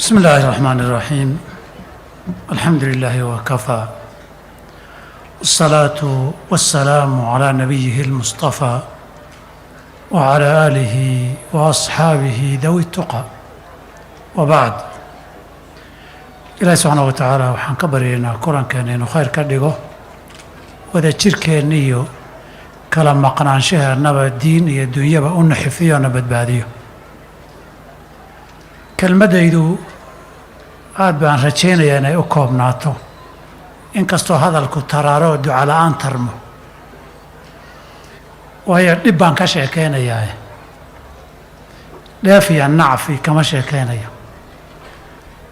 بسم الله الرحمن الرحيم. الحمد لله وكفى، والصلاة والسلام على نبيه المصطفى وعلى آله وأصحابه ذوي التقى، وبعد. إلهي سبحانه وتعالى waxaan ka baryaynaa kulankeena inuu khayr ka dhigo, wada jirkeena iyo kala maqnaanshaheennaba diin iyo dunyaba u naxifiyo na badbaadiyo. kelmadaydu aad baan rajaynayaa inay u koobnaato, inkastoo hadalku taraaro oo duca la'aan tarmo, waayo dhib baan ka sheekaynayaa, dheef iyo nacfi kama sheekaynayo.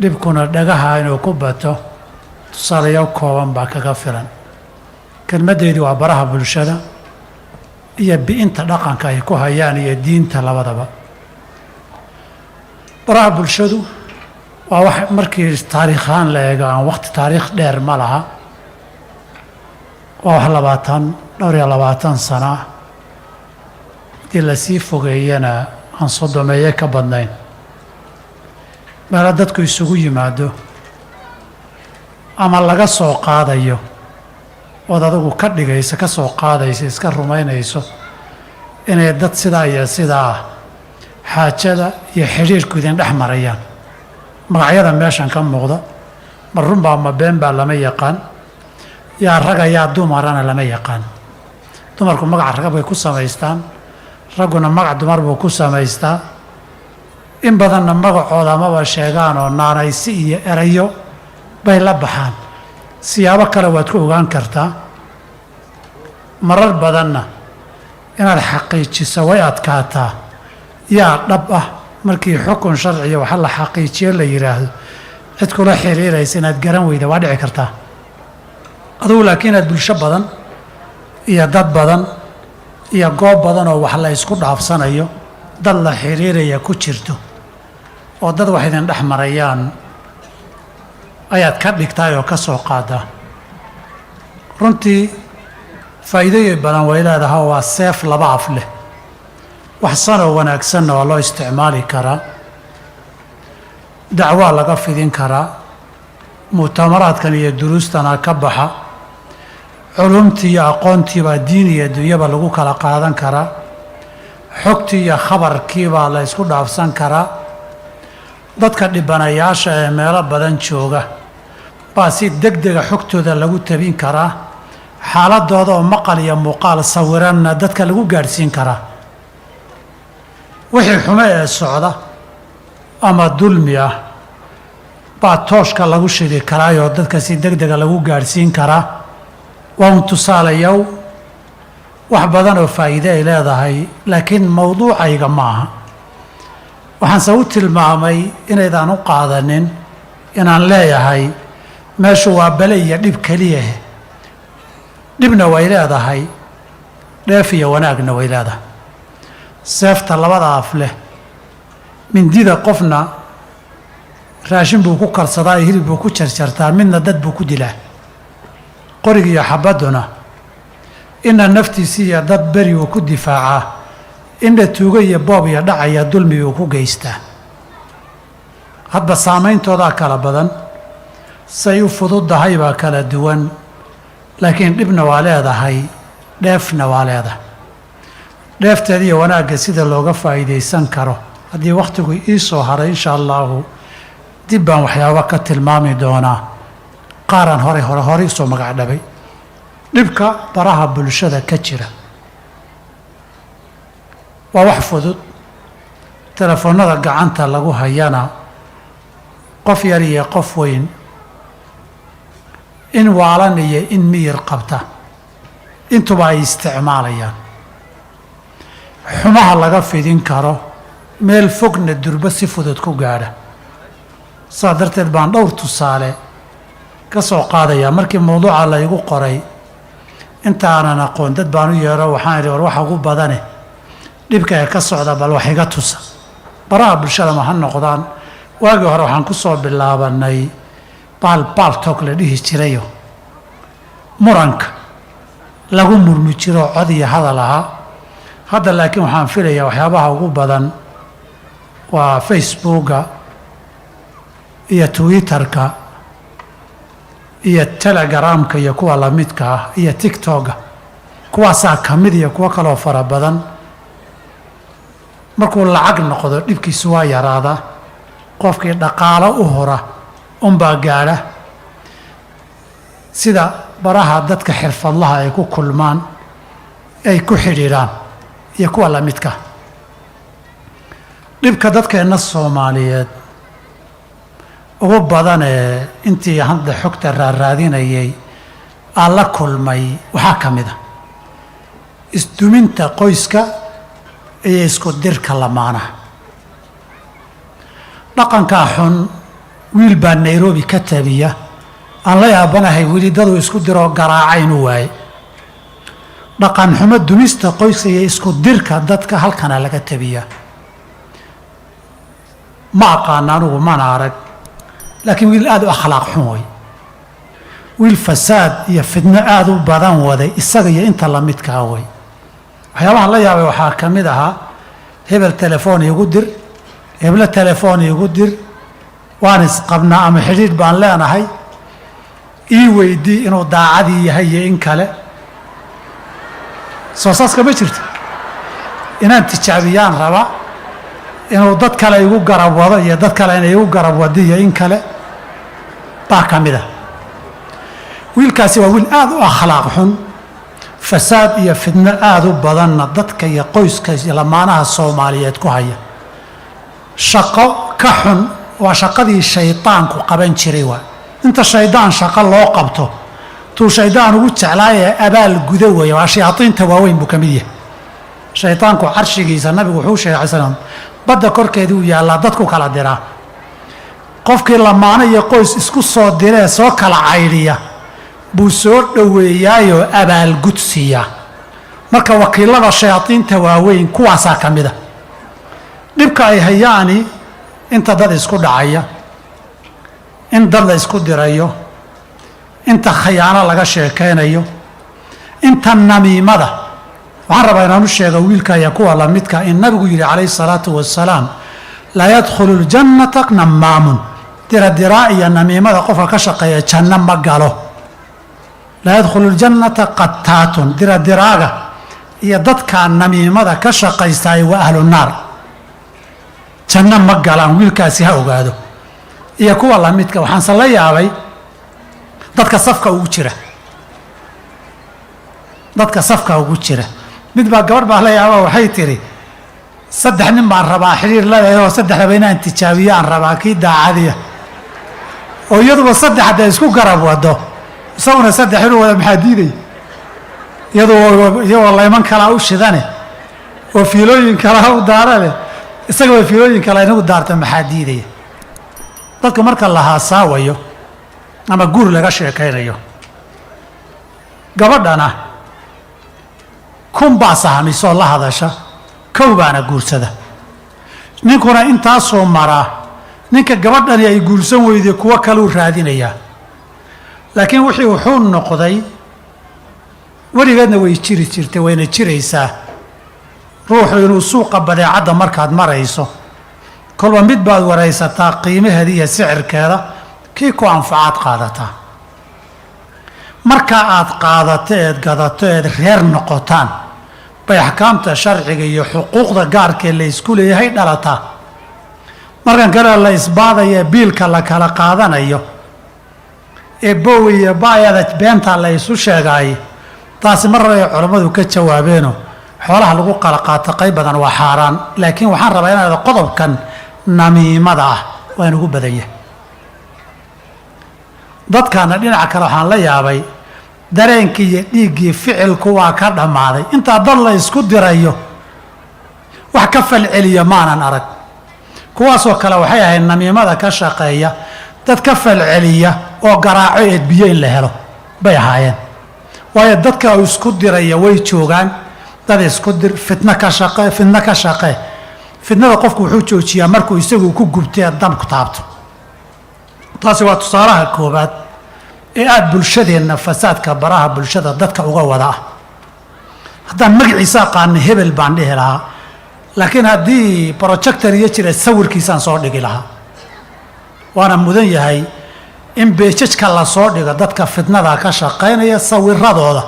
dhibkuna dhagaha inuu ku bato tusaalayo kooban baa kaga filan. kelmadaydu waa baraha bulshada iyo bi'inta dhaqanka ay ku hayaan iyo diinta labadaba. baraha bulshadu waa wax markii taariikhaan la eego aan waqti taariikh dheer ma laha, waa wax dhowr iyo labaatan sano ah, haddii lasii fogeeyana aan sodomeeye ka badnayn. meelo dadku isugu yimaado ama laga soo qaadayo ood adigu ka dhigaysa, ka soo qaadaysa, iska rumaynayso inay dad sidaa iyo sidaa xaajada iyo xidhiirku idin dhex marayaan. magacyada meeshan ka muuqda ma runbaa ma beenbaa lama yaqaan, yaa raga yaa dumarana lama yaqaan. dumarku magaca rag bay ku samaystaan, ragguna magac dumar buu ku samaystaa. in badanna magacooda maba sheegaan oo naanaysi iyo erayo bay la baxaan. siyaabo kale waad ku ogaan kartaa. marar badanna inaad xaqiijiso way adkaataa. yaa dhab ah markii xukun sharciya waxa la xaqiijiyo la yidhaahdo, cid kula xiriiraysa inaad garan weyda waa dhici kartaa. adugu laakiin inaad bulsho badan iyo dad badan iyo goob badan oo wax la isku dhaafsanayo, dad la xiriiraya ku jirto oo dad wax idin dhex marayaan ayaad ka dhigtaay oo ka soo qaadaa. runtii faa'iidooyin badan way leedahay, waa seef laba af leh. wax sanoo wanaagsanna waa loo isticmaali karaa, dacwaa laga fidin karaa, mu'tamaraadkan iyo duruustana ka baxa, culumtii iyo aqoontiibaa diin iyo dunyaba lagu kala qaadan karaa, xogtii iyo khabarkiibaa la isku dhaafsan karaa. dadka dhibanayaasha ee meelo badan jooga baa si degdega xogtooda lagu tabin karaa, xaaladooda oo maqal iyo muuqaal sawiranna dadka lagu gaadhsiin karaa. wixii xumo ee socda ama dulmi ah baa tooshka lagu shidi karaayoo dadka si degdega lagu gaadhsiin karaa. waa un tusaalayow wax badan oo faa'iide ay leedahay, laakiin mawduucayga ma aha. waxaanse u tilmaamay inaydaan u qaadanin inaan leeyahay meeshu waa bale iyo dhib keliya. dhibna way leedahay, dheef iyo wanaagna way leedahay. seefta labada af leh, mindida qofna raashin buu ku karsadaa iyo hilib buu ku jarjartaa, midna dad buu ku dilaa. qoriga iyo xabadduna inna naftiisi iyo dad beri uu ku difaacaa, inna tuugo iyo boob iyo dhacaya dulmi uu ku geystaa. hadba saameyntoodaa kala badan, say u fududdahay baa kala duwan, laakiin dhibna waa leedahay, dheefna waa leedahay. dheefteeda iyo wanaagga sida looga faa'iidaysan karo haddii wakhtigu ii soo haray insha allaahu dib baan waxyaabo ka tilmaami doonaa, qaaraan horey usoo magacdhabay. dhibka baraha bulshada ka jira waa wax fudud. telefoonnada gacanta lagu hayana qof yar iyo qof weyn, in waalan iyo in miyir qabta intuba ay isticmaalayaan. xumaha laga fidin karo meel fogna durbo si fudud ku gaadha. saa darteed baan dhowr tusaale ka soo qaadayaa. markii mawduuca laygu qoray intaanan aqoon dad baan u yeero, waxaan idhi war waxa ugu badane dhibka ee ka socda bal wax iga tusa. baraha bulshada ma ha noqdaan. waagii hore waxaan ku soo bilaabanay baaltoog la dhihi jirayo, muranka lagu murmi jiro cod iyo hadal ahaa. hadda laakiin waxaan filayaa waxyaabaha ugu badan waa facebooka iyo twitterka iyo telegramka iyo kuwa la midka ah iyo tiktoka kuwaasaa ka mid iyo kuwo kaloo fara badan markuu lacag noqdo dhibkiisu waa yaraadaa qofkii dhaqaalo u hora unbaa gaadha sida baraha dadka xirfadlaha ay ku kulmaan ay ku xidhiidhaan iyo kuwa la midka dhibka dadkeenna Soomaaliyeed ugu badan ee intii hadda xogta raadinayay aan la kulmay waxaa ka mid ah isduminta qoyska iyo isku dirka lamaanaha dhaqanka xun wiil baa Nairobi ka tabiya aan la yaabanahay wiilidadu isku diro garaacay inuu waaye dhaqan xumo dumista qoyska iyo isku dirka dadka halkana laga tabiya ma aqaan anigu mana arag laakiin wiil aad u akhlaaq xun way wiil fasaad iyo fidno aad u badan waday isaga iyo inta la midka ah way waxyaabaha la yaabay waxaa ka mid ahaa hebel telefoon igu dir hebla telefoon igu dir waan isqabnaa ama xidhiidh baan leenahay ii weydii inuu daacadii yahay iyo in kale soo saas kama jirto inaan tijaabiyaan rabaa inuu dad kale igu garab wado iyo dad kale inay igu garab wado iyo in kale baa ka mid ah wiilkaasi waa wiil aad u akhlaaq xun fasaad iyo fidno aad u badanna dadka iyo qoyska iyo lamaanaha Soomaaliyeed ku haya shaqo ka xun waa shaqadii shaytaanku qaban jiray waa inta shaydaan shaqo loo qabto tuu shaydaan ugu jeclaayay abaal guda weeye waa shayaatiinta waaweyn buu ka mid yahay shaytaanku carshigiisa nabigu wuxuu sheegay sallam badda korkeeda uu yaallaa dadku kala diraa qofkii lamaana iyo qoys isku soo diree soo kala cayriya buu soo dhoweeyaayoo abaalgud siiyaa marka wakiilada shayaatiinta waaweyn kuwaasaa ka mid a dhibka ay hayaani inta dad isku dhacaya in dad la isku dirayo inta khayaano laga sheekaynayo inta namiimada waxaan rabaa inaan u sheego wiilka iyo kuwa la midka in nabigu yidhi calayhi salaatu wasalaam laa yadkhulu ljannata namaamun diradiraa iyo namiimada qofka ka shaqeeya janno ma galo laa yadkhulu ljannata qattaatun diradiraaga iyo dadka namiimada ka shaqaystaay waa ahlu naar janno ma galaan wiilkaasi ha ogaado iyo kuwa la midka waxaanse la yaabay dadka safka ugu jira mid baa gabarh baa la yaaba waxay tiri 3 nin baan rabaa xiriir leeyahay oo 3 inaan tijaabiyaan rabaa kii daacadiya oo iyaduba 3 hadda isku garab wado isaguna 3 inuu wada maxaa diiday iyadoo layman kala u shidane oo fiilooyin kala u daarane isagoo fiilooyin kala inagu daarta maxaa diidaya dadka marka la haasaawayo ama guur laga sheekaynayo gabadhana kun baa sahamisoo la hadasha kow baana guursada ninkuna intaasoo maraa ninka gabadhani ay guursan weyday kuwo kaluu raadinayaa laakiin wuxuu noqday weligeedna way jiri jirtay wayna jiraysaa ruuxu inuu suuqa badeecadda markaad marayso kolba mid baad waraysataa qiimaheeda iyo sicirkeeda kii ku anfacaad qaadataa marka aad qaadato eed gadato eed reer noqotaan bay axkaamta sharciga iyo xuquuqda gaarkee la isku leeyahay dhalataa markan kale la isbaadaya biilka la kala qaadanayo ee bow iyo baayada beenta la isu sheegay taasi mar ay culimadu ka jawaabeeno xoolaha lagu kala qaato qayb badan waa xaaraan laakiin waxaan rabaa inaad qodobkan namiimada ah waa inugu badan yahay dadkana dhinaca kale waxaan la yaabay dareenkii iyo dhiiggii ficilku waa ka dhammaaday intaa dad la isku dirayo wax ka falceliya maanan arag kuwaasoo kale waxay ahayd namiimada ka shaqeeya dad ka falceliya oo garaaco eedbiyo in la helo bay ahaayeen waayo dadka uu isku diraya way joogaan dad isku dir fitna ka shaqee fitnada qofku wuxuu joojiyaa markuu isagu ku gubtay dam ku taabto taasi waa tusaalaha koobaad ee aad bulshadeenna fasaadka baraha bulshada dadka uga wada ah haddaan magaciisa aqaana hebel baan dhihi lahaa laakiin haddii projector iyo jira sawirkiisaan soo dhigi lahaa waana mudan yahay in beejajka la soo dhigo dadka fitnada ka shaqaynaya sawiradooda.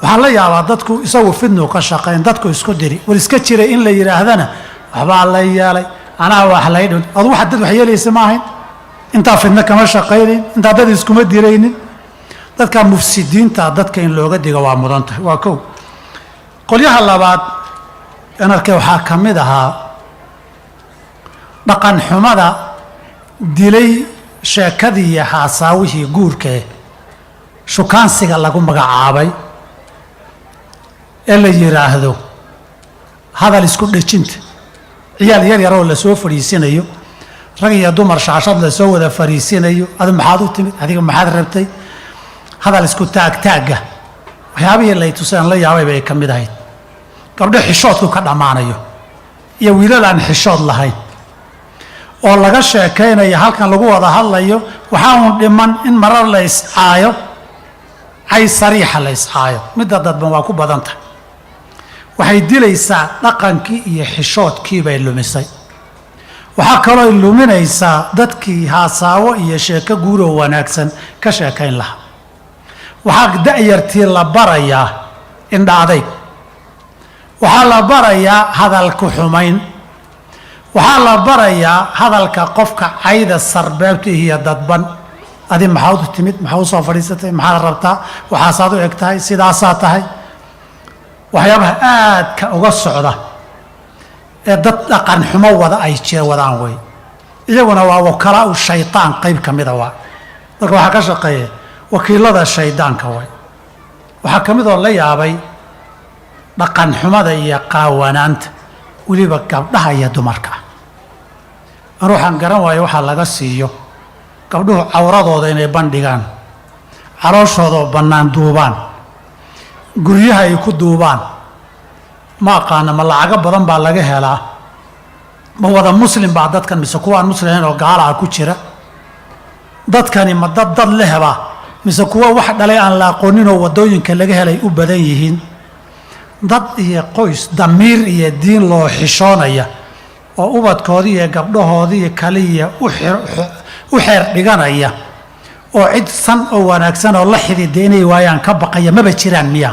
waxaa la yaabaa dadku isagu fidnu ka shaqayn dadku isku diri war iska jira in la yiraahdana waxbaa la yeelay anaa wax la yidhi adu waxa dad wax yeelaysa ma ahayn inta fidna kama shaqaynin inta dad iskuma diraynin dadka mufsidiinta dadka in looga digo waa mudan tahay waa kow. qolyaha labaad in arkay waxaa ka mid ahaa dhaqan xumada dilay sheekadii iyo haasaawihii guurkee shukaansiga lagu magacaabay ee la yiraahdo hadal isku dhejinta ciyaal yar yar oo la soo fariisinayo rag iyo dumar shaashad la soo wada fariisinayo ad maxaad u timid adiga maxaad rabtay hadal isku taagtaaga waxyaabihii la tusaan la yaabay bay ka mid ahayd gabdho xishoodku ka dhamaanayo iyo wiilal aan xishood lahayn oo laga sheekaynayo halkan lagu wada hadlayo waxaa uu dhiman in marar la iscaayo ay sariixa la iscaayo midda dadban waa ku badan tahay waxay dilaysaa dhaqankii iyo xishoodkii bay lumisay. waxaa kaloo luminaysaa dadkii haasaawo iyo sheeko guuroo wanaagsan ka sheekayn lahaa. waxaa da'yartii la barayaa indha adayg, waxaa la barayaa hadalku xumayn, waxaa la barayaa hadalka qofka cayda sarbeebta iyo dadban adi maxaad u timid maxaa u soo fadhiisatay maxaad rabtaa waxaasaad u eg tahay sidaasaa tahay. waxyaabaha aadka uga socda ee dad dhaqan xumo wada ay wadaan wey iyaguna waa wakalaa shaytaan qayb ka mida waa dadka waxaa ka shaqeeya wakiilada shaydaanka way. waxaa ka mid oo la yaabay dhaqan xumada iyo qaawanaanta weliba gabdhaha iyo dumarka. an waxaan garan waayo waxaa laga siiyo gabdhuhu cawradooda inay bandhigaan calooshooda oo bannaan duubaan guryaha ay ku duubaan ma aqaana ma lacago badan baa laga helaa ma wada muslim baa dadkan mise kuwaan muslimin oo gaalaha ku jira dadkani ma dad lehba mise kuwa wax dhalay aan la aqoonin oo wadooyinka laga helay u badan yihiin dad iyo qoys damiir iyo diin loo xishoonaya oo ubadkoodii iyo gabdhahoodii kaliya u xeer dhiganaya oo cid san oo wanaagsan oo la xidiideynay waayaan ka baqaya maba jiraan miya.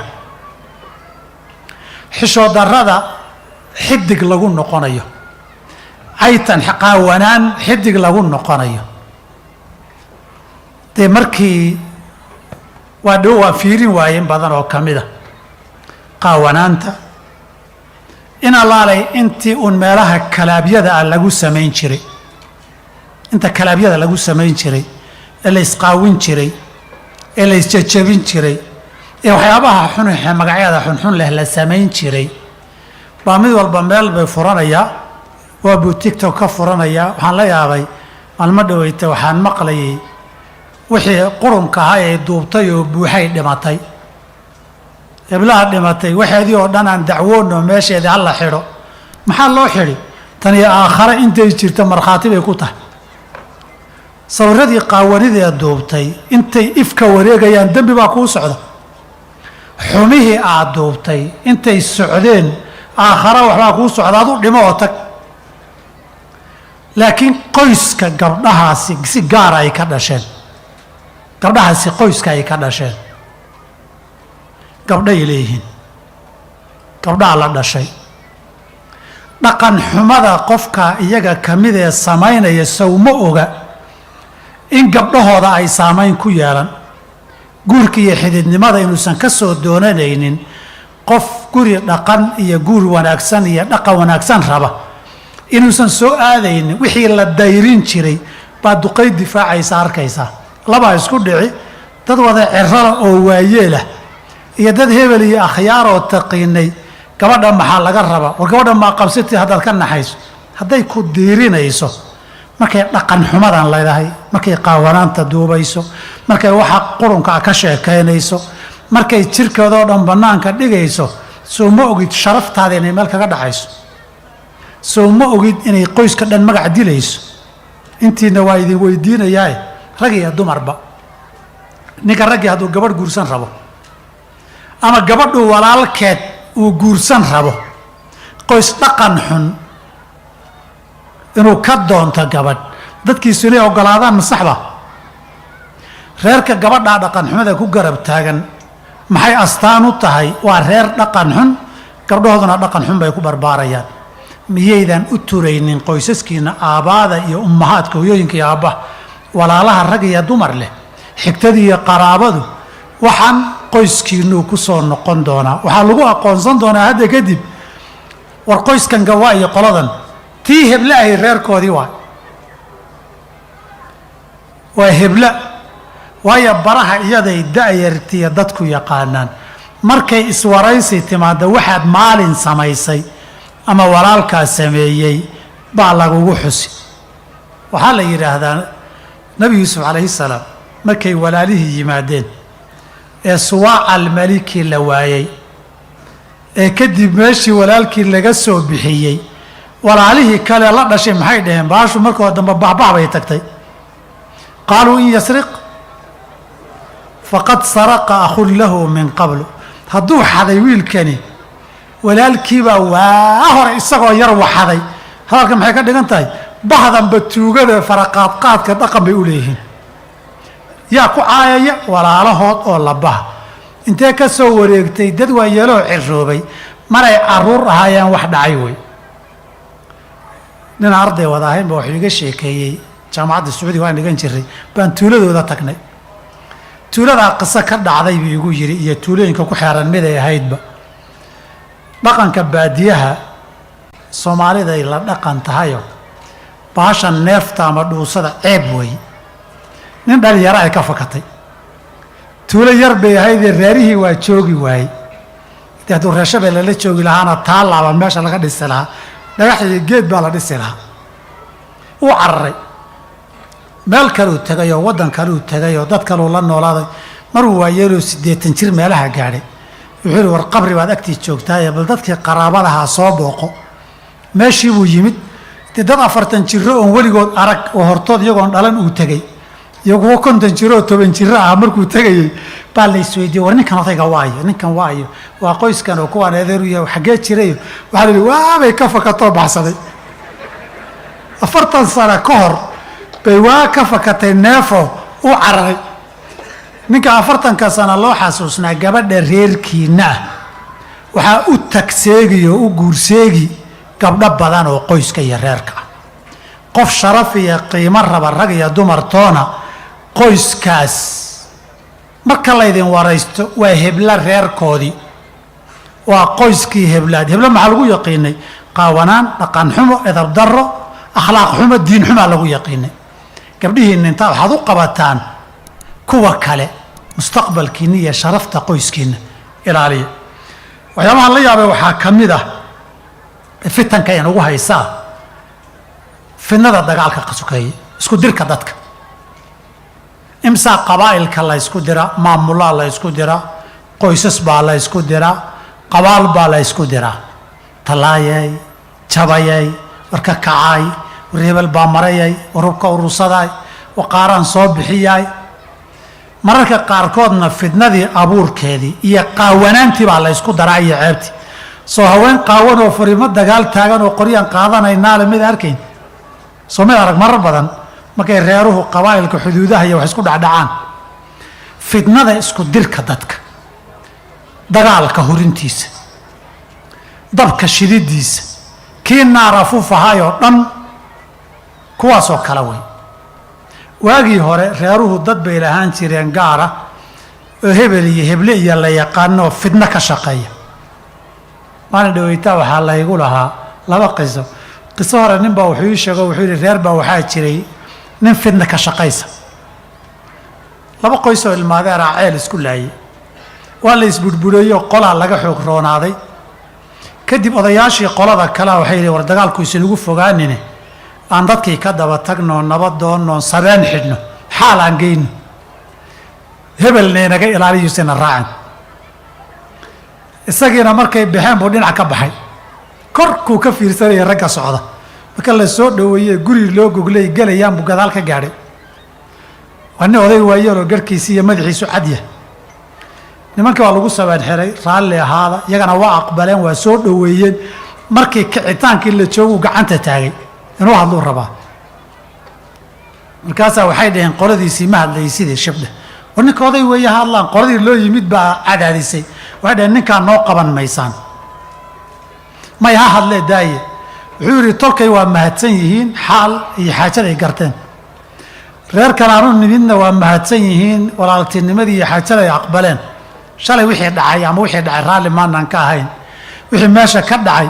xishoodarrada xidig lagu noqonayo caytan qaawanaan xidig lagu noqonayo dee markii waa dhow waa fiirin waayeen badan oo ka mid a qaawanaanta in allaalay intii uun meelaha kalaabyada ah lagu samayn jiray inta kalaabyada lagu samayn jiray ee la isqaawin jiray ee la isjajabin jiray ee waxyaabaha xunxe magacyada xunxun leh la samayn jiray baa mid walba meel bay furanayaa waa buu tiktok ka furanayaa. waxaan la yaabay maalmo dhaweyta waxaan maqlayay wixii qurunka ahaa ee duubtay oo buuxay dhimatay heblaha dhimatay waxeedii oo dhan aan dacwoonno meesheedii hala xidho maxaa loo xidhi tan iyo aakhare intay jirta markhaati bay ku tahay. sawiradii qaawanidee duubtay intay ifka wareegayaan dembi baa kuu socda. xumihii aad duubtay intay socdeen aakhara waxbaa kuu socda adu dhimo oo tag. laakiin qoyska gabdhahaasi si gaara ay ka dhasheen gabdhahaasi qoyska ay ka dhasheen gabdhay leeyihiin gabdhaha la dhashay dhaqan xumada qofka iyaga ka mid ee samaynaya sawma oga in gabdhahooda ay saamayn ku yeelan guurka iyo xididnimada inuusan ka soo doonanaynin qof guri dhaqan iyo guur wanaagsan iyo dhaqan wanaagsan raba inuusan soo aadaynin wixii la dayrin jiray baa duqay difaacaysa arkaysaa. labaa isku dhici dad wada cirala oo waayeelah iyo dad hebel iyo akhyaar oo taqiinay gabadha maxaa laga rabaa war gabadha maa qabsatay haddaad ka naxayso hadday ku diirinayso markay dhaqan xumadan leedahay markay qaawanaanta duubayso markay waxa qurunka ka sheekaynayso markay jirkeeda oo dhan bannaanka dhigayso soo ma ogid sharaftaada inay meel kaga dhacayso soo ma ogid inay qoyska dhan magac dilayso. intiina waa idin weydiinayaa rag iyo dumarba ninka raggii hadduu gabadh guursan rabo ama gabadhu walaalkeed uu guursan rabo qoys dhaqan xun inuu ka doonto gabadh dadkiisu inay ogolaadaan masaxba reerka gabadhaa dhaqan xumada ku garab taagan maxay astaan u tahay waa reer dhaqan xun gabdhahooduna dhaqan xun bay ku barbaarayaan miyaydan u turaynin qoysaskiina aabaada iyo ummahaadka hooyooyinka iyo aabbaha walaalaha rag iyo dumar leh xigtadii iyo qaraabadu waxaan qoyskiinuu ku soo noqon doonaa waxaa lagu aqoonsan doonaa hadda kadib war qoyskan gawaa iyo qoladan tii hebla ahay reerkoodii waa hebla waayo baraha iyaday da'yartiya dadku yaqaanaan markay iswaraysi timaado waxaad maalin samaysay ama walaalkaa sameeyey baa lagugu xusi waxaa la yidhaahdaa nebi yuusuf calayhi salaam markay walaalihii yimaadeen ee suwaaca almaliki la waayey ee kadib meeshii walaalkii laga soo bixiyey walaalihii kale la dhashay maxay dhaheen baashu markoo dambe bahbah bay tagtay qaaluu in yasriq faqad saraqa akhun lahu min qablu hadduu xaday wiilkani walaalkiibaa waa hore isagoo yar waxaday hadalka maxay ka dhigan tahay bahdanba tuugada faraqaadqaadka dhaqan bay u leeyihiin yaa ku caayaya walaalahood oo la baha intee ka soo wareegtay dad waayeeloo ciroobay maray caruur ahaayeen wax dhacay wey nin arday wada ahaynba wuxuu iga sheekeeyey jaamacadda sacuudiga waan dhigan jiray baan tuuladooda tagnay tuuladaa qiso ka dhacday buu igu yidhi iyo tuulooyinka ku xeeran mid ay ahaydba dhaqanka baadiyaha soomaaliday la dhaqan tahayo baashan neefta ama dhuusada ceeb weeye nin dhalinyaro ay ka fakatay tuulo yar bay ahaydee reerihii waa joogi waayey de hadduu reeshabee lala joogi lahaana taalaaba meesha laga dhisi lahaa dhagax iyo geed baa la dhisi lahaa uu cararay meel kaluu tegay oo waddan kaluu tegay oo dad kaluu la noolaaday maruu waayeeloo 80 jir meelaha gaadhay wuxuu yihi war qabri baad agtii joogtaaye bal dadkii qaraabadahaa soo booqo meeshii buu yimid dee dad 40 jiro oon weligood arag oo hortood iyagoon dhalan uu tegey iyo kuwo 50 jiro oo 10 jiro ah markuu tegayey baa la isweydiiyey war ninkan odayga waayo ninkan waayo waa qoyskan oo kuwaan adeeru yahay xaggee jirayo waxaa la yidhi waabay ka fakatoo baxsaday 40 sano ka hor bay waa ka fakatay neefo u cararay ninka 40 sano loo xasuusnaa gabadha reerkiina ah waxaa u tagseegi oo u guurseegi gabdho badan oo qoyska iyo reerka ah qof sharaf iyo qiimo raba rag iyo dumar toona qoyskaas marka laydin waraysto waa hebla reerkoodii waa qoyskii heblaad hebla maxaa lagu yaqiinay qaawanaan dhaqan xumo edab darro akhlaaq xumo diin xumaa lagu yaqiinay gabdhihiinna intaa waxaad u qabataan kuwa kale mustaqbalkiinna iyo sharafta qoyskiinna ilaaliya waxyaabaha la yaabay waxaa ka mid ah fitanka in ugu haysaa fitnada dagaalka ka sokeeye isku dirka dadka imsaa qabaa'ilka la ysku dira maamulaa la ysku dira qoysas baa la ysku dira qabaal baa la ysku dira talaayay jabayay warka kacaay war hebel baa marayay warubka urursaday waqaaraan soo bixiyay mararka qaarkoodna fitnadii abuurkeedii iyo qaawanaantii baa la ysku daraa iyo ceebtii soo haween qaawan oo fariimo dagaal taagan oo qoryaan qaadanaynaa le mid arkayn soo mid arag marar badan markay reeruhu qabaa'ilka xuduudaha iyo wax isku dhacdhacaan fitnada isku dirka dadka dagaalka hurintiisa dabka shididiisa kii naar afuufahayoo dhan kuwaasoo kale wey waagii hore reeruhu dad bay lahaan jireen gaara oo hebel iyo heble iyo la yaqaanoo fitno ka shaqeeya maalin dhaweytaa waxaa laygu lahaa 2 qiso hore nin baa wuxuu ii sheego wuxuu yidhi reer baa waxaa jiray nin fitna ka shaqaysa 2 qoys oo ilmaadeeraa ceel isku laayay waa la isburbureeyo qolaa laga xoog roonaaday kadib odayaashii qolada kale waxay yidhi war dagaalku isinagu fogaanine aan dadkii ka daba tagno nabad doonno sabeen xidhno xaal aan geyno hebelna inaga ilaaliyuusina raacan isagiina markay baxeen buu dhinac ka baxay korkuu ka fiirsanaya ragga socda marka la soo dhaweeyey guri loo goglay galayaan buu gadaal ka gaadhay waa nin oday waayeeloo garhkiisi iyo madaxiisu cadya nimankii waa lagu sabeen xiray raalli ahaada iyagana waa aqbaleen waa soo dhaweeyeen markii kicitaankii la jooguu gacanta taagay inuu hadluu rabaa markaasaa waxay dhaheen qoladiisii ma hadlaysidee shibdhe war ninka oday weeye hadlaan qoladii loo yimid baa cadaadisay waxay dhaheen ninkaa noo qaban maysaan may ha hadlee daaye wuxuu yidhi tolkay waa mahadsan yihiin xaal iyo xaajad ay garteen reer kalaanu nimidna waa mahadsan yihiin walaaltinimadii iyo xaajada ay aqbaleen shalay wixii dhacay ama wixii dhacay raalli maanaan ka ahayn wixii meesha ka dhacay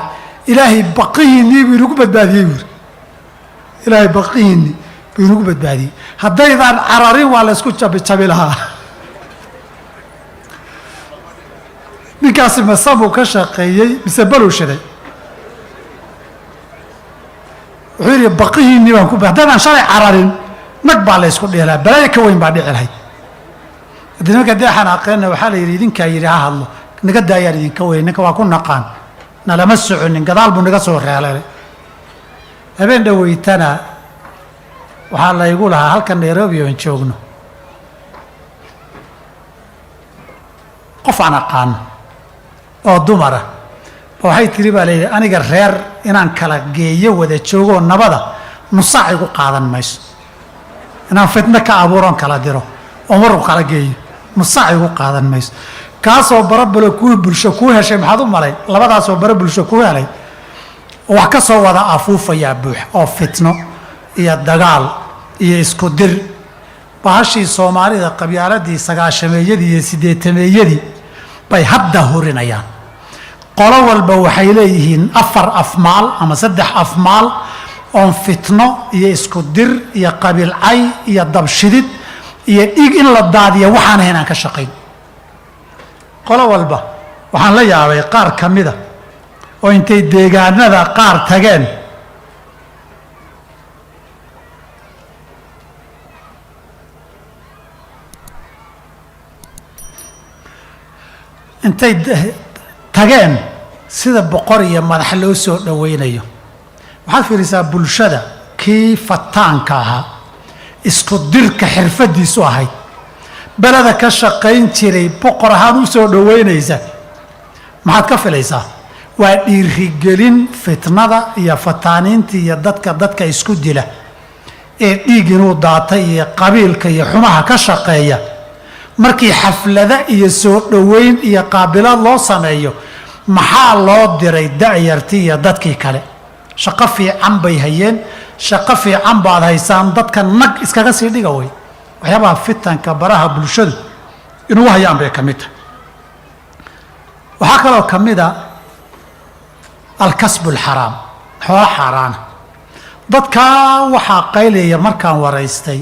ilaahay baqihiinnii buu inagu badbaadiyey buuri ilaahay baqihiinnii buu inagu badbaadiyey haddaydaan cararin waa la ysku jabijabi lahaa ninkaasi masamuu ka shaqeeyey mise baluu shiday wuxuu yidhi baqihiinnii baan ku haddaydaan shalay cararin nag baa la ysku dhihi lahaa balaayo ka weyn baa dhici lahayd haddii nimanka dee xanaaqeenna waxaa la yidhi idinkaa yidhi ha hadlo naga daayaan idinka weyn ninka waa ku naqaan nalama soconin gadaal buu naga soo reelay habeen dhaweytana waxaa laygu lahaa halkan Nairobi oon joogno qof aan aqaan oo dumara waxay tiri baa leeyahay aniga reer inaan kala geeyo wada joogo nabada nusaac igu qaadan mayso inaan fitna ka abuuron kala diro oo mar kala geeyo nusaac igu qaadan mayso kaasoo barabalo ku bulsho ku heshay maxaad u malay labadaasoo bara bulsho ku helay wax ka soo wada afuufaya buux oo fitno iyo dagaal iyo isku dir bahashii Soomaalida qabyaaladii sagaashameeyadii iyo sideetameeyadii bay hadda horinayaan qolo walba waxay leeyihiin 4 afmaal ama 3 afmaal oo fitno iyo isku dir iyo qabiilcay iyo dabshidid iyo dhig in la daadiyo waxaan ahayn ka shaqeyn qolo walba waxaan la yaabay qaar kamida oo intay deegaanada qaar tageen intay tageen sida boqor iyo madax loo soo dhaweynayo waxaad fiirisaa bulshada kii fataanka ahaa isku dirka xirfadiisu ahayd balada ka shaqayn jiray boqor ahaan u soo dhaweynaysa maxaad ka filaysaa waa dhiirigelin fitnada iyo fataaniinta iyo dadka isku dila ee dhiig inuu daatay iyo qabiilka iyo xumaha ka shaqeeya markii xaflada iyo soo dhaweyn iyo qaabilad loo sameeyo maxaa loo diray da'yartii iyo dadkii kale shaqo fiican bay hayeen shaqo fiican baad haysaan dadka nag iskaga sii dhiga way waxyaabaha fitanka baraha bulshadu inuu hayaan bay kamid tahay waxaa kaloo kamid ah alkasbu alxaraam xoolo xaaraana dadka waxaa qaylaya markaan waraystay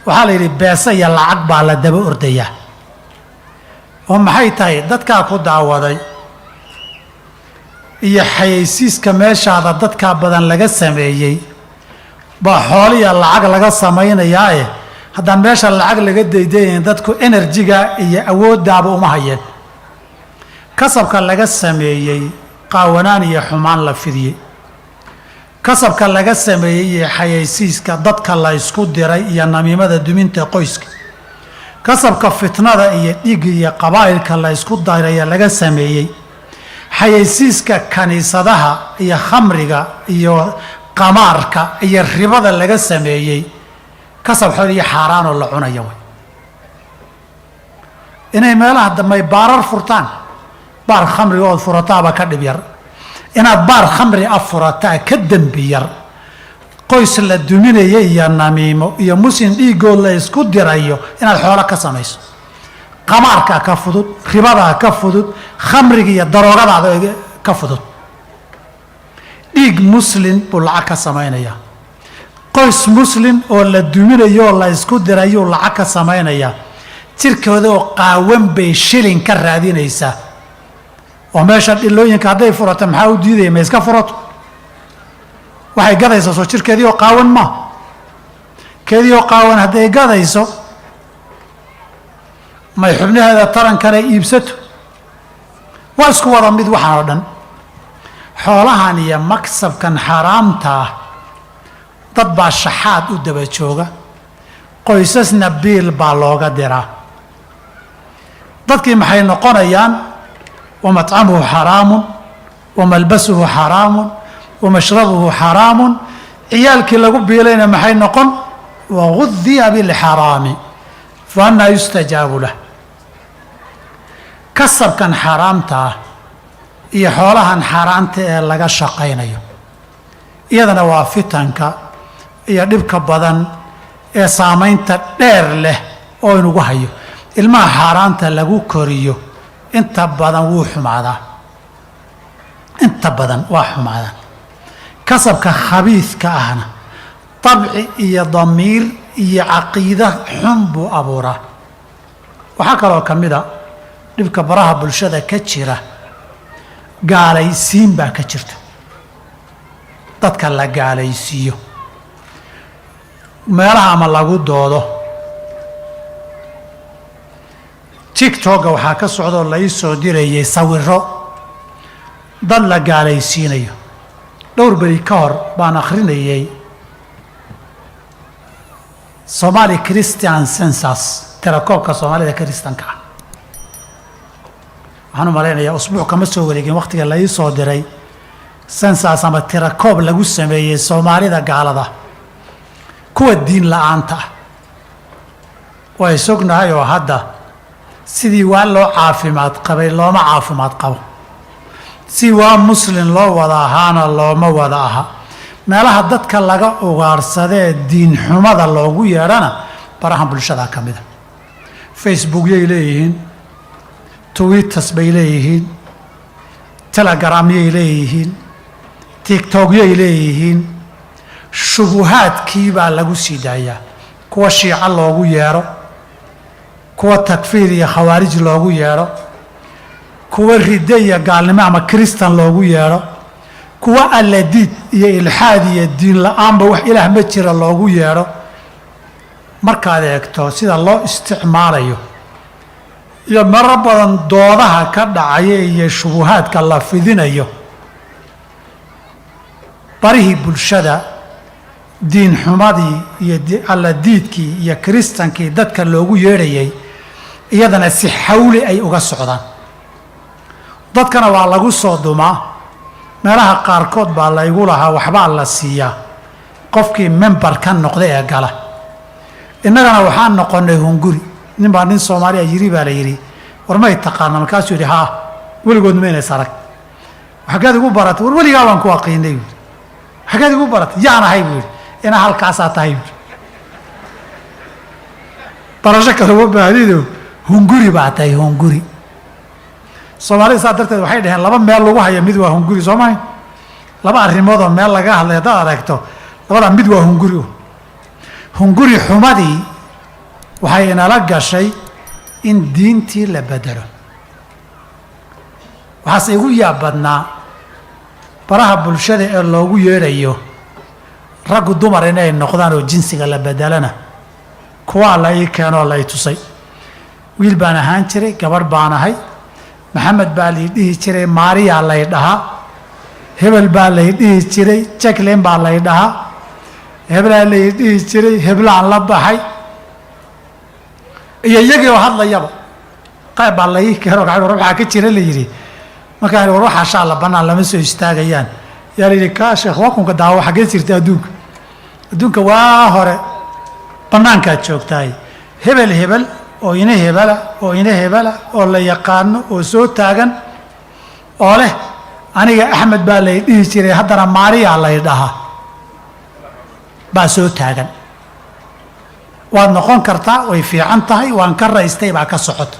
waxaa la yidhi beesa iyo lacag baa la daba ordayaa oo maxay tahay dadkaa ku daawaday iyo xayeysiiska meeshaada dadkaa badan laga sameeyey baa xooliya lacag laga samaynayaae haddaan meesha lacag laga daydayayn dadku enerjiga iyo awooddaaba uma hayeen kasabka laga sameeyey qaawanaan iyo xumaan la fidiyey kasabka laga sameeyey iyo xayeysiiska dadka la isku diray iyo namiimada duminta qoyska kasabka fitnada iyo dhiigga iyo qabaa'ilka la isku dayraya laga sameeyey xayeysiiska kaniisadaha iyo khamriga iyo qamaarka iyo ribada laga sameeyey kasab xool iyo xaaraan oo la cunayo way inay meelaha dambe baarar furtaan baar khamriga oo furataaba ka dhib yar inaad baar khamri afurataa ka dambi yar qoys la duminayo iyo namiimo iyo muslim dhiigood la isku dirayo inaad xoolo ka samayso qamaarka ka fudud ribada ka fudud khamriga iyo daroogada ka fudud dhiig muslim buu lacag ka samaynaya qoys muslim oo la duminayo la isku dirayo lacag ka samaynaya jirkooda oo qaawan bay shilin ka raadinaysaa oo meesha dhilooyinka hadday furato maxaa u diidaya ma iska furato waxay gadaysaa soo jirkeedii oo qaawan ma keedii oo qaawan hadday gadayso may xubnaheeda tarankana iibsato waa isku wada mid waxaan oo dhan xoolahan iyo maksabkan xaraamta ah dad baa shaxaad u daba jooga qoysasna biil baa looga diraa dadkii maxay noqonayaan ومطعمه حرام وملبسه حرام ومشربه حرام عيالك لغو بيلينا maxay noqon وغذي بالحرام فأنا يستجاب له كسب كان حرامته iyo xoolahan xaraanta ee laga shaqaynayo iyadana waa fitanka iyo dhibka badan ee saameynta dheer leh oo inugu hayo ilmaha xaraanta lagu koriyo inta badan wuu xumaadaa inta badan waa xumaadaa kasabka khabiiska ahna tabci iyo damiir iyo caqiida xun buu abuuraa waxaa kaloo ka mid a dhibka baraha bulshada ka jira gaalaysiin baa ka jirta dadka la gaalaysiiyo meelaha ama lagu doodo tiktok waxaa ka socdoo la ii soo dirayay sawiro dad la gaalaysiinayo dhowr beri ka hor baan akhrinayay Somali Christian Census tirakoobka Soomaalida Kristanka ah waxaan u malaynayaa usbuuc kama soo wareegin waqtiga la ii soo diray census ama tirakoob lagu sameeyey Soomaalida gaalada kuwa diin la'aanta ah way sugnahay oo hadda sidii waa loo caafimaad qabay looma caafimaad qabo si waa muslim loo wada ahaana looma wada aha meelaha dadka laga ugaarsadee diin xumada loogu yeedhana barahan bulshada ka mida Facebook yay leeyihiin Twitter bay leeyihiin Telegram yay leeyihiin TikTok yay leeyihiin shubuhaadkii baa lagu sii daayaa kuwa shiica loogu yeero kuwa takfiir iyo khawaarij loogu yeero kuwa ridda iyo gaalnimo ama kristan loogu yeero kuwa alladiid iyo ilxaad iyo diin la'aanba wax ilaah ma jira loogu yeero markaad eegto sida loo isticmaalayo iyo marar badan doodaha ka dhacaya iyo shubuhaadka la fidinayo barihii bulshada diin xumadii iyo alladiidkii iyo kristankii dadka loogu yeedhayay iyadana si xawli ay uga socdaan dadkana waa lagu soo dumaa meelaha qaarkood baa laygu lahaa waxbaa la siiyaa qofkii member ka noqda ee gala innagana waxaan noqonnay hunguri nin baa nin Soomaaliya yiri baa la yiri war may taqaana markaasuu yidhi haa weligood ma inay sarag waxaad igu baratay war weligaa waan ku aqiinay waxaad igu baratay yaan ahay buu ina halkaasaa tahay barasho kale u baahdido hunguri baa tahay hunguri Soomaalida saa darteed waxay dhaheen laba meel lagu hayo mid waa hunguri Soomaali laba arrimood oo meel laga hadlay dad aragto labada mid waa hunguri hunguri xumadii waxay inala gashay in diintii la bedelo waxaas igu yaabadnaa baraha bulshada ee loogu yeerayo rag dumar inay noqdaan oo jinsiga la bedelana kuwa la ii keenoo la ii tusay wiil baan ahaan jiray gabar baan ahay maxamed baa la dhihi jiray maariya la dhahaa hebel baa la dhihi jiray jacqueline baa la dhahaa hebel la dhihi jiray heblaan la baxay iyo iyagii oo hadlayaba qayb baa la ii keeno gacan waxa ka jira la yiri markaan war waxa sha Allah banaan lama soo istaagayaan yaa la yiri ka sheekh waa kunka daawo xagee jirtay adduunka waa hore banaanka joogtay hebel hebel oo ina hebela oo la yaqaano oo soo taagan oo leh aniga Axmed baa la dhihi jiray haddana Maariya la dhahaa baa soo taagan waad noqon kartaa way fiican tahay waan ka raystay baa ka socoto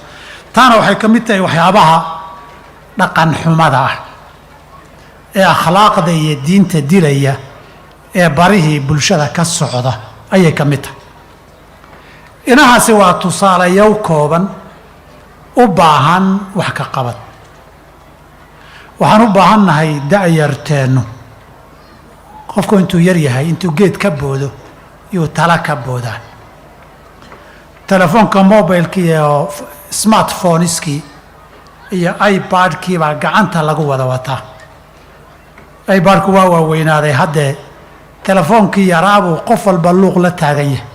taana waxay ka mid tahay waxyaabaha dhaqan xumada ah ee akhlaaqda iyo diinta dilaya ee barihii bulshada ka socda ayay ka mid tahay inahaasi waa tusaalayaal kooban u baahan wax ka qabad waxaan u baahannahay da'yarteennu qofku intuu yar yahay intuu geed ka boodo iyo tala ka boodaa telefoonka mobilka iyo smartphone-iskii iyo iPad-kii baa gacanta lagu wada wataa iPad-ku waa waaweynaaday haddee telefoonkii yaraabuu qof walba luuq la taagan yahay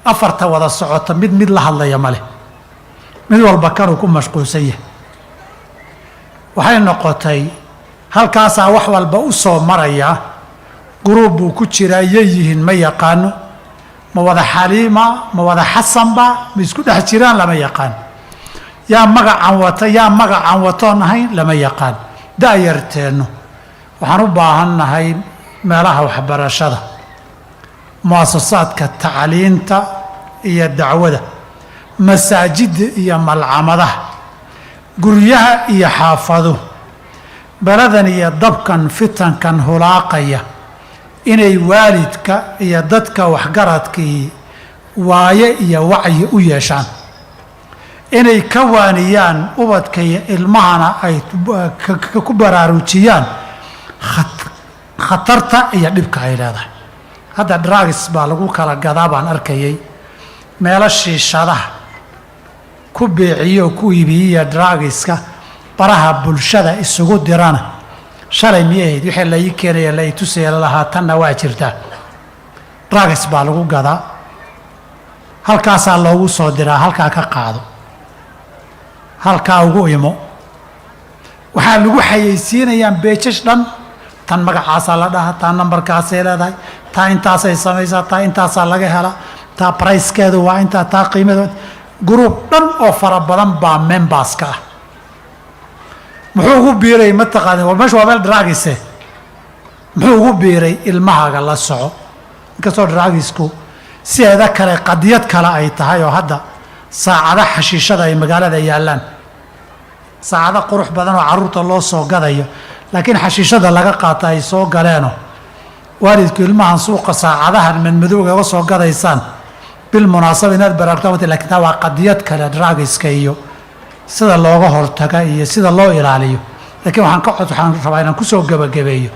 afarta wada socota mid la hadlaya male mid walba kanuu ku mashquulsan yahay waxay noqotay halkaasaa wax walba u soo maraya guruub buu ku jiraa yay yihiin ma yaqaano ma wada xaliima ma wada xasanba ma isku dhex jiraan lama yaqaan yaa magacan watoon ahayn lama yaqaan da'yarteennu waxaan u baahannahay meelaha waxbarashada muasasaadka tacliinta iyo dacwada masaajidda iyo malcamadaha guryaha iyo xaafaduhu baladan iyo dabkan fitankan hulaaqaya inay waalidka iyo dadka waxgaradkii waaye iyo wacyi u yeeshaan inay ka waaniyaan ubadka iyo ilmahana ay ku baraarujiyaan khatarta iyo dhibka ay leedahay hadda drugs baa lagu kala gadaa baan arkayay meelo shiishadaha ku beeciyo ku iibiya drugska baraha bulshada isugu dirana shalay miyahayd wixii la ii keenaya la ii tusaya lahaa tanna waa jirtaa drugs baa lagu gadaa halkaasaa loogu soo diraa halkaa ka qaado halkaa ugu imo waxaa lagu xayeysiinayaan beejash dhan tan magacaasaa la dhahaa taa nambarkaasay leedahay taa intaasay samaysaa taa intaasaa laga helaa taa bricekeedu waa intaa taa qiimadeedu gruub dhan oo fara badan baa memberska ah muxuu ugu biiray mataqaani war meesha waa meel dragise muxuu ugu biiray ilmahaaga la soco inkastoo dragisku sideeda kale qadiyad kale ay tahay oo hadda saacada xashiishada ay magaalada yaallaan saacada qurux badan oo carruurta loo soo gadayo laakiin xashiishada laga qaata ay soo galeenoo waalidku ilmahan suuqa saacadahan madmadowga uga soo gadaysaan bilmunaasaba inaad baraarugta lakiin taa waa qadiyad kale dragiska iyo sida looga hortaga iyo sida loo ilaaliyo laakiin waxaan rabaa inaan kusoo gebagabeeyo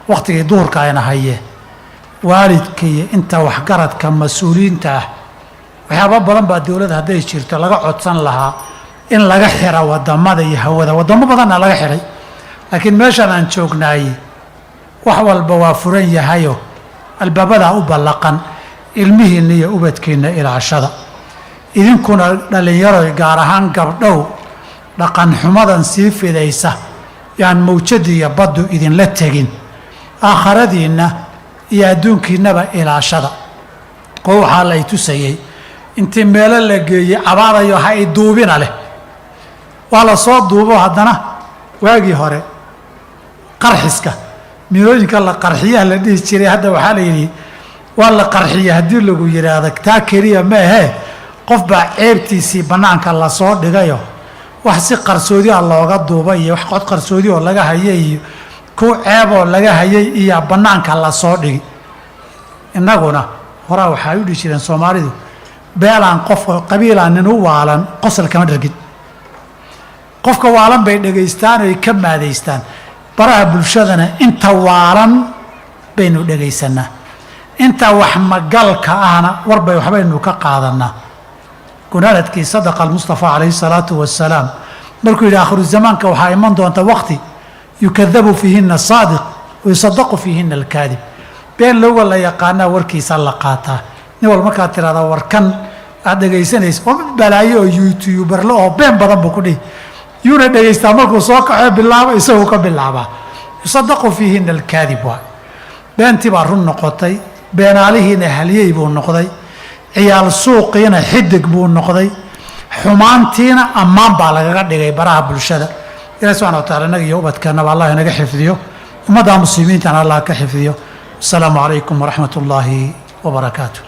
wakhtigii duhurka ayna hayee waalidka iyo inta waxgaradka mas-uuliyiinta ah waxyaaba badan baa dowladda hadday jirto laga codsan lahaa in laga xira wadamada iyo hawada wadamo badanna laga xiray laakiin meeshaan aan joognaayey wax walba waa furan yahayoo albaabadaa u ballaqan ilmihiinna iyo ubadkiinna ilaashada idinkuna dhallinyaroy gaar ahaan gabdhow dhaqan xumadan sii fidaysa yaan mawjadi iyo baddu idinla tegin aakharadiinna iyo adduunkiinnaba ilaashada oo waxaa la y tusayey intii meelo la geeyey cabaadayo ha i duubina leh waa la soo duubo haddana waagii hore qarxiska milooyinka la qarxiyaha la dhihi jiray hadda waxaa la yidhi waa la qarxiya haddii lagu yidhaahdo taa keliya ma ahee qof baa ceebtiisii bannaanka lasoo dhigayo wax si qarsoodi ah looga duubay iyo wax cod qarsoodi oo laga hayay iyo ku ceeboo laga hayay iyo bannaanka lasoo dhigi innaguna horaa waxay u dhihi jireen soomaalidu beelaan qofka qabiilaan nin u waalan qosol kama dhargin qofka waalan bay dhegaystaan oo ay ka maadaystaan baraha bulshadana inta waalan baynu dhegaysanaa inta wax magalka ahna warbay waxbaynu ka qaadanaa gunaanadkii sadaqa almustafa calayhi salaatu wasalaam markuu yidhi aakhiru zamaanka waxaa iman doonta waqti yukadabu fiihina saadiq wayusadaqu fiihina alkaadib been looga la yaqaanaa warkiisa la qaataa nin wal markaad tirahda warkan aad dhegaysanaysa oo mid balaayo oo youtuberle oo been badan buu ku dhihi yuuna dhegaystaa markuu soo kaco bilaabo isaguu ka bilaabaa yusadaqu fiihina alkaadib waa beentii baa run noqotay beenaalihiina halyey buu noqday ciyaal suuqiina xidig buu noqday xumaantiina ammaan baa lagaga dhigay baraha bulshada ilahi subxana wa tacala inaga iyo ubadkeennaba allah inaga xifdiyo ummadda muslimiintana allah ka xifdiyo asalaamu calaykum waraxmat ullaahi wabarakaatu